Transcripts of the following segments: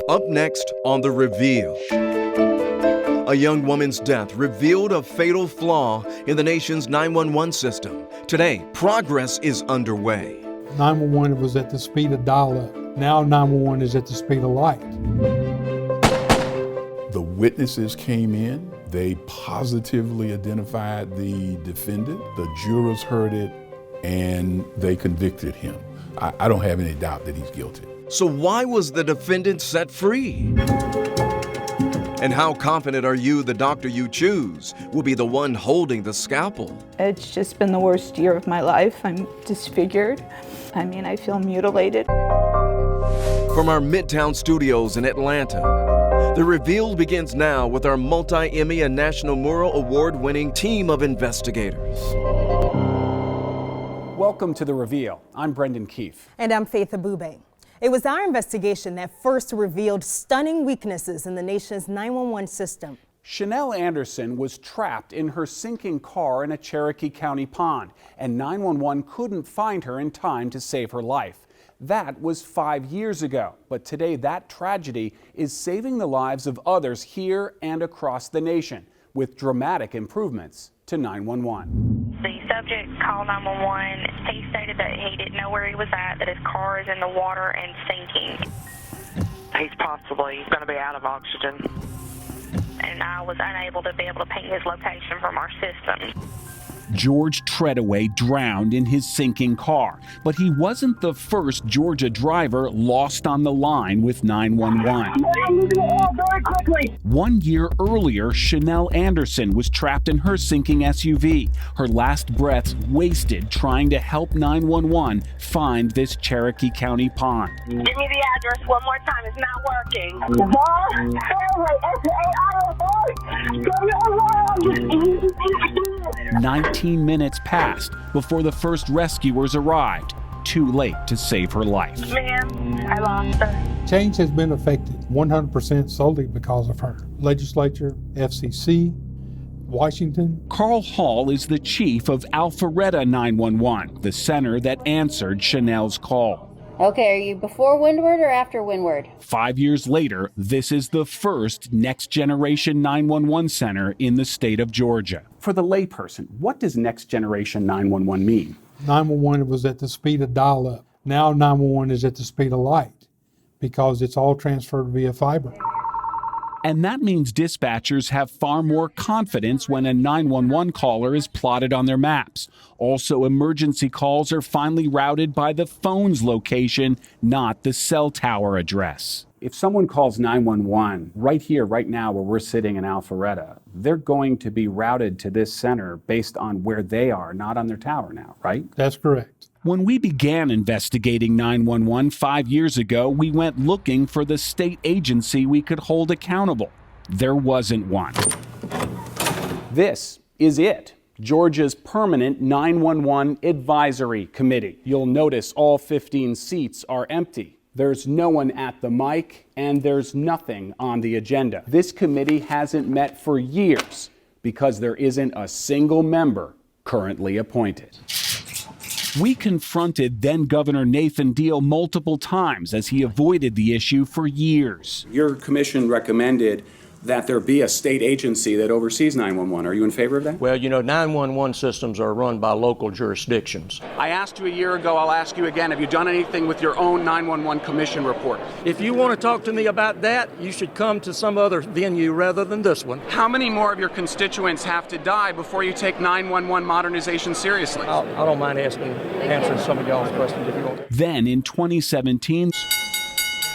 Up next on The Reveal. A young woman's death revealed a fatal flaw in the nation's 911 system. Today, progress is underway. 911 was at the speed of dial-up. Now 911 is at the speed of light. The witnesses came in. They positively identified the defendant. The jurors heard it, and they convicted him. I don't have any doubt that he's guilty. So why was the defendant set free? And how confident are you the doctor you choose will be the one holding the scalpel? It's just been the worst year of my life. I'm disfigured. I feel mutilated. From our Midtown studios in Atlanta, The Reveal begins now with our multi-Emmy and National Mural Award-winning team of investigators. Welcome to The Reveal. I'm Brendan Keefe. And I'm Faith Abube. It was our investigation that first revealed stunning weaknesses in the nation's 911 system. Chanel Anderson was trapped in her sinking car in a Cherokee County pond, and 911 couldn't find her in time to save her life. That was 5 years ago, but today that tragedy is saving the lives of others here and across the nation, with dramatic improvements to 911. The subject called 911. He stated that he didn't know where he was at, that his car is in the water and sinking. He's possibly going to be out of oxygen. And I was unable to ping his location from our system. George Treadaway drowned in his sinking car, but he wasn't the first Georgia driver lost on the line with 911. 1 year earlier, Chanel Anderson was trapped in her sinking SUV, her last breaths wasted trying to help 911 find this Cherokee County pond. Give me the address one more time. It's not working. 19 minutes passed before the first rescuers arrived. Too late to save her life. Ma'am, I lost her. Change has been affected 100% solely because of her. Legislature, FCC, Washington. Carl Hall is the chief of Alpharetta 911, the center that answered Chanel's call. Okay, are you before Windward or after Windward? 5 years later, this is the first next-generation 911 center in the state of Georgia. For the layperson, what does next-generation 911 mean? 911 was at the speed of dial-up. Now 911 is at the speed of light because it's all transferred via fiber. And that means dispatchers have far more confidence when a 911 caller is plotted on their maps. Also, emergency calls are finally routed by the phone's location, not the cell tower address. If someone calls 911 right here, right now, where we're sitting in Alpharetta, they're going to be routed to this center based on where they are, not on their tower now, right? That's correct. When we began investigating 911 5 years ago, we went looking for the state agency we could hold accountable. There wasn't one. This is it, Georgia's permanent 911 advisory committee. You'll notice all 15 seats are empty. There's no one at the mic, and there's nothing on the agenda. This committee hasn't met for years because there isn't a single member currently appointed. We confronted then-Governor Nathan Deal multiple times as he avoided the issue for years. Your commission recommended that there be a state agency that oversees 911. Are you in favor of that? Well, 911 systems are run by local jurisdictions. I asked you a year ago, I'll ask you again, have you done anything with your own 911 commission report? If you want to talk to me about that, you should come to some other venue rather than this one. How many more of your constituents have to die before you take 911 modernization seriously? I don't mind answering some of y'all's questions if you want. Then in 2017,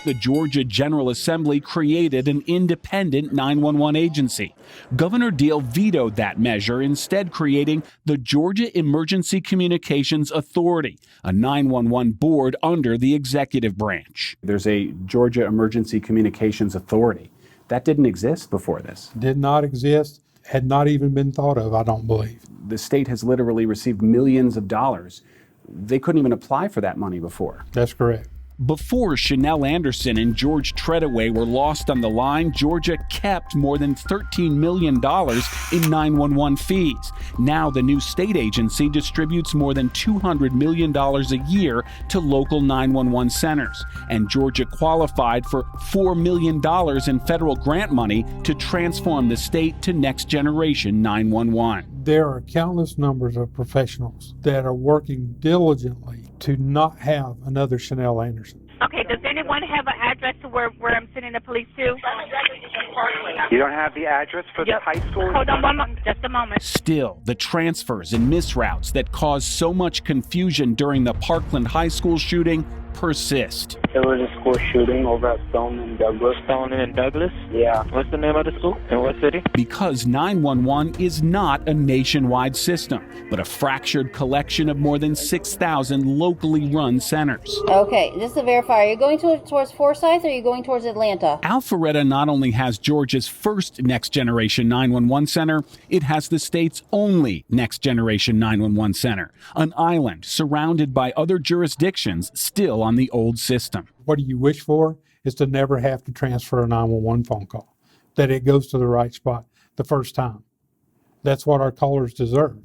the Georgia General Assembly created an independent 911 agency. Governor Deal vetoed that measure, instead creating the Georgia Emergency Communications Authority, a 911 board under the executive branch. There's a Georgia Emergency Communications Authority. That didn't exist before this. Did not exist, had not even been thought of, I don't believe. The state has literally received millions of dollars. They couldn't even apply for that money before. That's correct. Before Chanel Anderson and George Treadaway were lost on the line, Georgia kept more than $13 million in 911 fees. Now the new state agency distributes more than $200 million a year to local 911 centers. And Georgia qualified for $4 million in federal grant money to transform the state to next generation 911. There are countless numbers of professionals that are working diligently to not have another Chanel Anderson. Okay, does anyone have an address to where I'm sending the police to? You don't have the address for the high school? Hold on one moment, just a moment. Still, the transfers and misroutes that caused so much confusion during the Parkland High School shooting persist. There was a school shooting over at Stone and Douglas. Stone and Douglas? Yeah. What's the name of the school? In what city? Because 911 is not a nationwide system, but a fractured collection of more than 6,000 locally run centers. Okay, just to verify, are you going towards Forsyth or are you going towards Atlanta? Alpharetta not only has Georgia's first next-generation 911 center, it has the state's only next-generation 911 center, an island surrounded by other jurisdictions still on the old system. What do you wish for is to never have to transfer a 911 phone call, that it goes to the right spot the first time. That's what our callers deserve.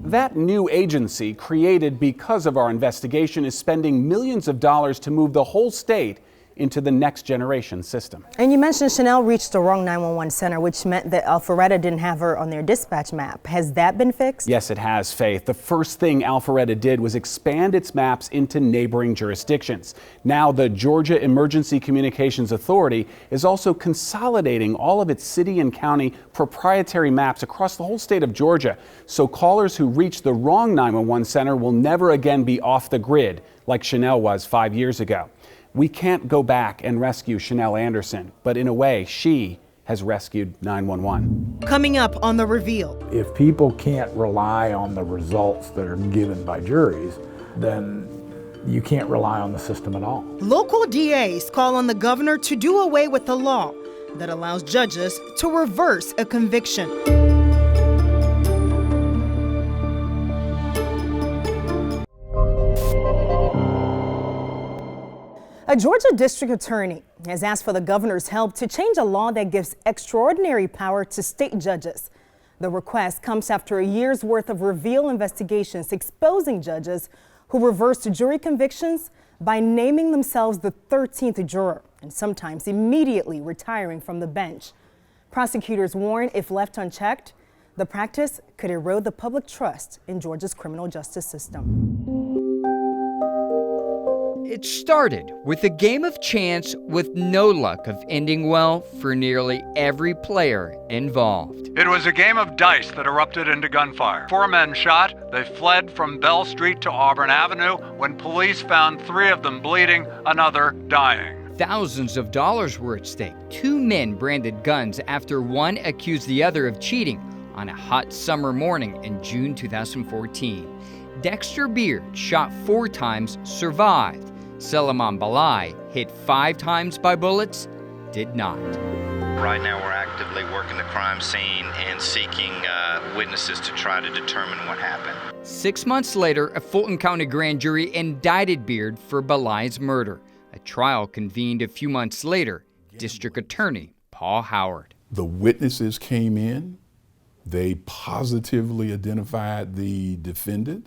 That new agency, created because of our investigation, is spending millions of dollars to move the whole state into the next generation system. And you mentioned Chanel reached the wrong 911 center, which meant that Alpharetta didn't have her on their dispatch map. Has that been fixed? Yes, it has, Faith. The first thing Alpharetta did was expand its maps into neighboring jurisdictions. Now the Georgia Emergency Communications Authority is also consolidating all of its city and county proprietary maps across the whole state of Georgia. So callers who reach the wrong 911 center will never again be off the grid like Chanel was 5 years ago. We can't go back and rescue Chanel Anderson, but in a way, she has rescued 911. Coming up on The Reveal. If people can't rely on the results that are given by juries, then you can't rely on the system at all. Local DAs call on the governor to do away with the law that allows judges to reverse a conviction. A Georgia district attorney has asked for the governor's help to change a law that gives extraordinary power to state judges. The request comes after a year's worth of Reveal investigations exposing judges who reversed jury convictions by naming themselves the 13th juror and sometimes immediately retiring from the bench. Prosecutors warn if left unchecked, the practice could erode the public trust in Georgia's criminal justice system. It started with a game of chance with no luck of ending well for nearly every player involved. It was a game of dice that erupted into gunfire. 4 men shot. They fled from Bell Street to Auburn Avenue when police found 3 of them bleeding, another dying. Thousands of dollars were at stake. 2 men branded guns after one accused the other of cheating on a hot summer morning in June 2014. Dexter Beard shot 4 times, survived. Selaman Balai, hit 5 times by bullets, did not. Right now we're actively working the crime scene and seeking witnesses to try to determine what happened. 6 months later, a Fulton County grand jury indicted Beard for Balai's murder. A trial convened a few months later. District Attorney Paul Howard. The witnesses came in. They positively identified the defendant.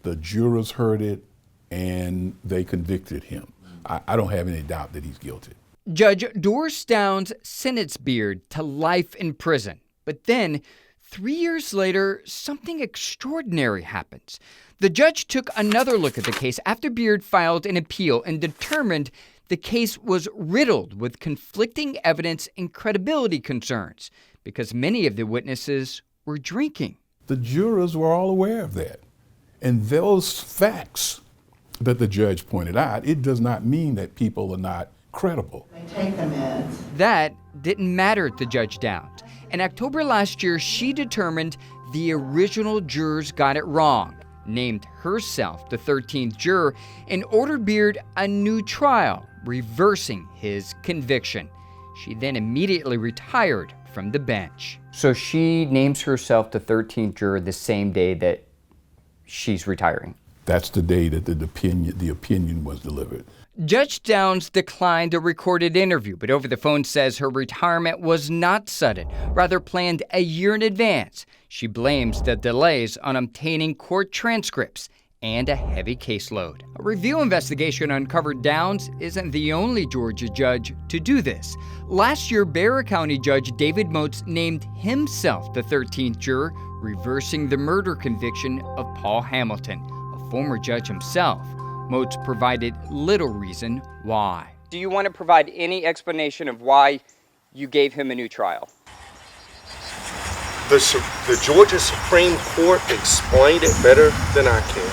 The jurors heard it, and they convicted him. I don't have any doubt that he's guilty. Judge Doris Downs sentenced Beard to life in prison. But then, 3 years later, something extraordinary happens. The judge took another look at the case after Beard filed an appeal and determined the case was riddled with conflicting evidence and credibility concerns because many of the witnesses were drinking. The jurors were all aware of that. And those facts that the judge pointed out, it does not mean that people are not credible. They take the meds. That didn't matter to Judge Downs. In October last year, she determined the original jurors got it wrong, named herself the 13th juror, and ordered Beard a new trial, reversing his conviction. She then immediately retired from the bench. So she names herself the 13th juror the same day that she's retiring. That's the day that the opinion was delivered. Judge Downs declined a recorded interview, but over the phone says her retirement was not sudden, rather planned a year in advance. She blames the delays on obtaining court transcripts and a heavy caseload. A review investigation uncovered Downs isn't the only Georgia judge to do this. Last year, Bexar County Judge David Moats named himself the 13th juror, reversing the murder conviction of Paul Hamilton, a former judge himself. Moats provided little reason why. Do you want to provide any explanation of why you gave him a new trial? The Georgia Supreme Court explained it better than I can.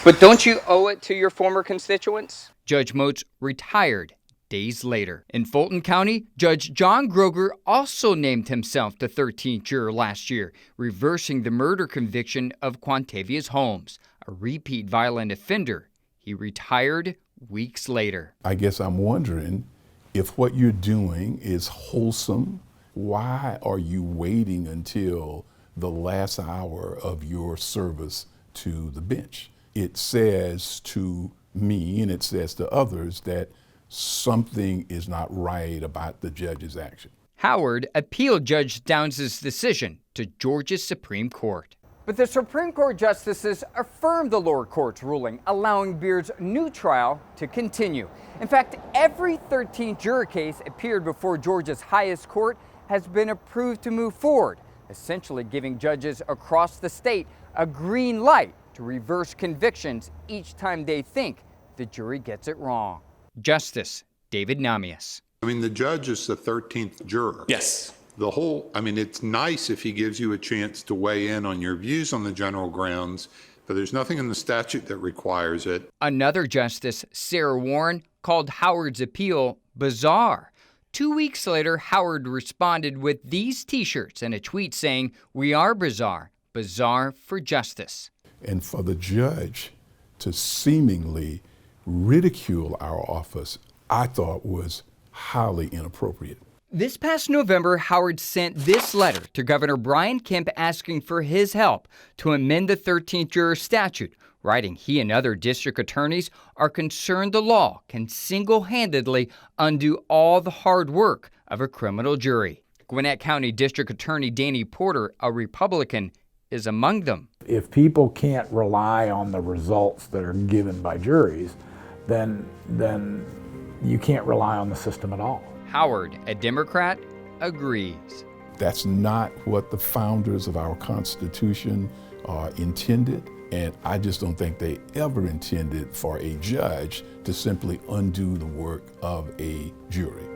But don't you owe it to your former constituents? Judge Moats retired days later. In Fulton County, Judge John Groger also named himself the 13th juror last year, reversing the murder conviction of Quantavious Holmes, a repeat violent offender. He retired weeks later. I guess I'm wondering if what you're doing is wholesome. Why are you waiting until the last hour of your service to the bench? It says to me and it says to others that something is not right about the judge's action. Howard appealed Judge Downs' decision to Georgia's Supreme Court. But the Supreme Court justices affirmed the lower court's ruling, allowing Beard's new trial to continue. In fact, every 13th juror case appeared before Georgia's highest court has been approved to move forward, essentially giving judges across the state a green light to reverse convictions each time they think the jury gets it wrong. Justice David Namias. I mean, the judge is the 13th juror. Yes. It's nice if he gives you a chance to weigh in on your views on the general grounds, but there's nothing in the statute that requires it. Another justice, Sarah Warren, called Howard's appeal bizarre. 2 weeks later, Howard responded with these T-shirts and a tweet saying, "We are bizarre, bizarre for justice." And for the judge to seemingly ridicule our office, I thought was highly inappropriate. This past November, Howard sent this letter to Governor Brian Kemp asking for his help to amend the 13th juror statute, writing he and other district attorneys are concerned the law can single-handedly undo all the hard work of a criminal jury. Gwinnett County District Attorney Danny Porter, a Republican, is among them. If people can't rely on the results that are given by juries, then you can't rely on the system at all. Howard, a Democrat, agrees. That's not what the founders of our Constitution intended, and I just don't think they ever intended for a judge to simply undo the work of a jury.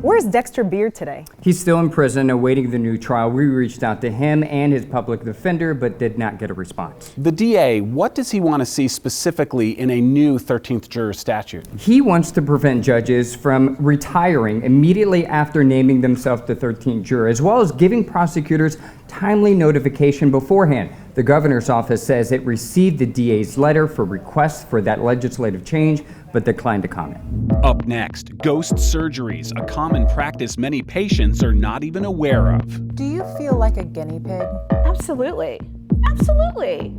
Where's Dexter Beard today? He's still in prison awaiting the new trial. We reached out to him and his public defender, but did not get a response. The DA, what does he want to see specifically in a new 13th juror statute? He wants to prevent judges from retiring immediately after naming themselves the 13th juror, as well as giving prosecutors timely notification beforehand. The governor's office says it received the DA's letter for requests for that legislative change, but declined to comment. Up next, ghost surgeries, a common practice many patients are not even aware of. Do you feel like a guinea pig? Absolutely. Absolutely.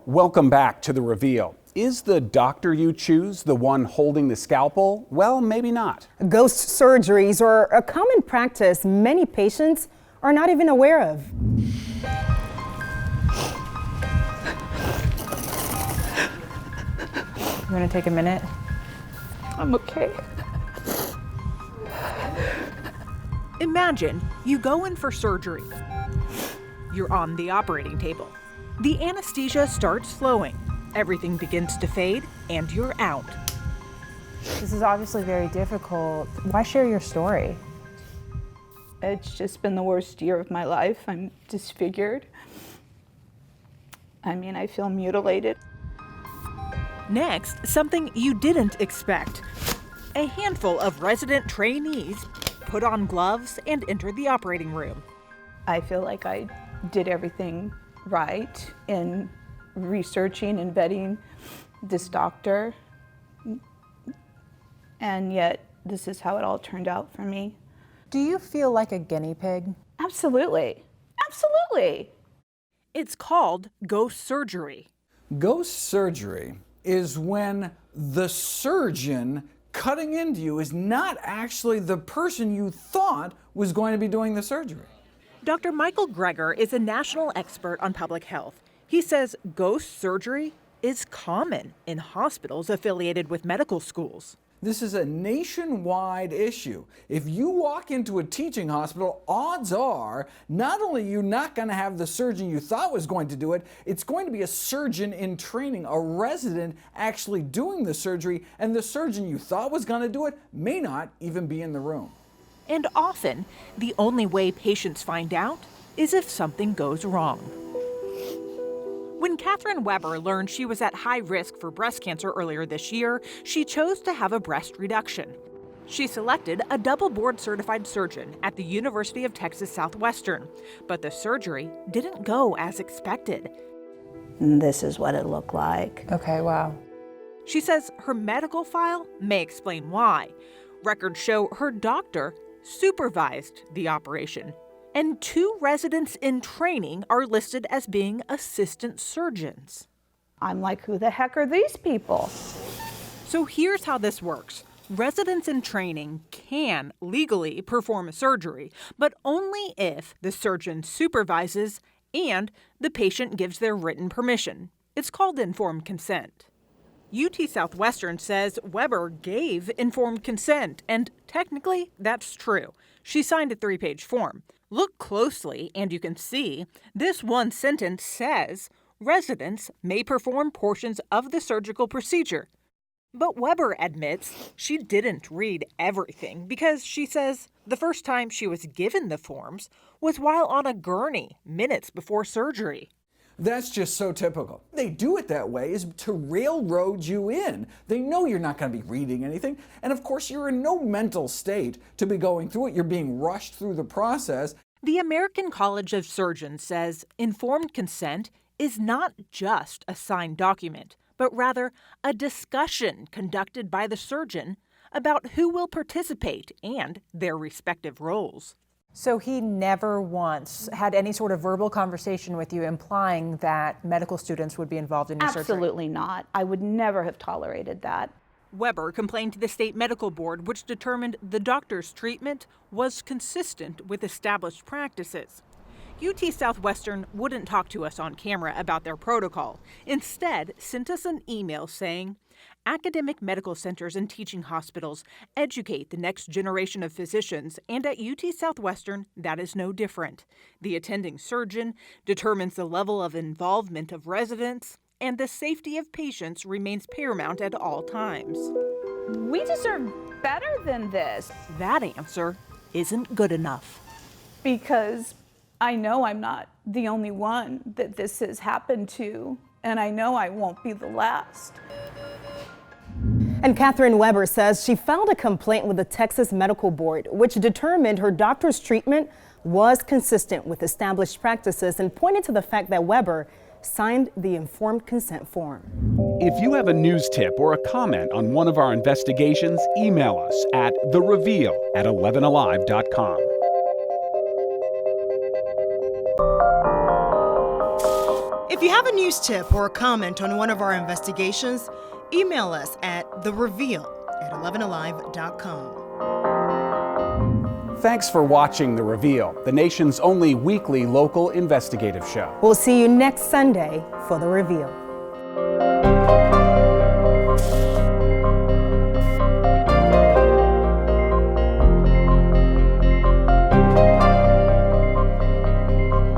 Welcome back to The Reveal. Is the doctor you choose the one holding the scalpel? Well, maybe not. Ghost surgeries are a common practice many patients are not even aware of. You want to take a minute? I'm okay. Imagine you go in for surgery. You're on the operating table. The anesthesia starts flowing. Everything begins to fade, and you're out. This is obviously very difficult. Why share your story? It's just been the worst year of my life. I'm disfigured. I feel mutilated. Next, something you didn't expect. A handful of resident trainees put on gloves and enter the operating room. I feel like I did everything right in researching and vetting this doctor, and yet this is how it all turned out for me. Do you feel like a guinea pig? Absolutely. Absolutely. It's called ghost surgery. Ghost surgery is when the surgeon cutting into you is not actually the person you thought was going to be doing the surgery. Dr. Michael Greger is a national expert on public health. He says ghost surgery is common in hospitals affiliated with medical schools. This is a nationwide issue. If you walk into a teaching hospital, odds are not only are you not going to have the surgeon you thought was going to do it, it's going to be a surgeon in training, a resident actually doing the surgery, and the surgeon you thought was going to do it may not even be in the room. And often, the only way patients find out is if something goes wrong. When Catherine Weber learned she was at high risk for breast cancer earlier this year, she chose to have a breast reduction. She selected a double board certified surgeon at the University of Texas Southwestern, but the surgery didn't go as expected. This is what it looked like. Okay, wow. She says her medical file may explain why. Records show her doctor supervised the operation, and 2 residents in training are listed as being assistant surgeons. I'm like, who the heck are these people? So here's how this works. Residents in training can legally perform a surgery, but only if the surgeon supervises and the patient gives their written permission. It's called informed consent. UT Southwestern says Weber gave informed consent, and technically that's true. She signed a 3-page form. Look closely and you can see this one sentence says residents may perform portions of the surgical procedure. But Weber admits she didn't read everything because she says the first time she was given the forms was while on a gurney minutes before surgery. That's just so typical. They do it that way is to railroad you in. They know you're not going to be reading anything. And of course, you're in no mental state to be going through it. You're being rushed through the process. The American College of Surgeons says informed consent is not just a signed document, but rather a discussion conducted by the surgeon about who will participate and their respective roles. So he never once had any sort of verbal conversation with you implying that medical students would be involved in your surgery? Absolutely not. I would never have tolerated that. Weber complained to the state medical board, which determined the doctor's treatment was consistent with established practices. UT Southwestern wouldn't talk to us on camera about their protocol. Instead, sent us an email saying, academic medical centers and teaching hospitals educate the next generation of physicians, and at UT Southwestern, that is no different. The attending surgeon determines the level of involvement of residents, and the safety of patients remains paramount at all times. We deserve better than this. That answer isn't good enough. Because I know I'm not the only one that this has happened to, and I know I won't be the last. And Catherine Weber says she filed a complaint with the Texas Medical Board, which determined her doctor's treatment was consistent with established practices and pointed to the fact that Weber signed the informed consent form. If you have a news tip or a comment on one of our investigations, email us at thereveal@11alive.com. If you have a news tip or a comment on one of our investigations, email us at thereveal@11alive.com. Thanks for watching The Reveal, the nation's only weekly local investigative show. We'll see you next Sunday for The Reveal.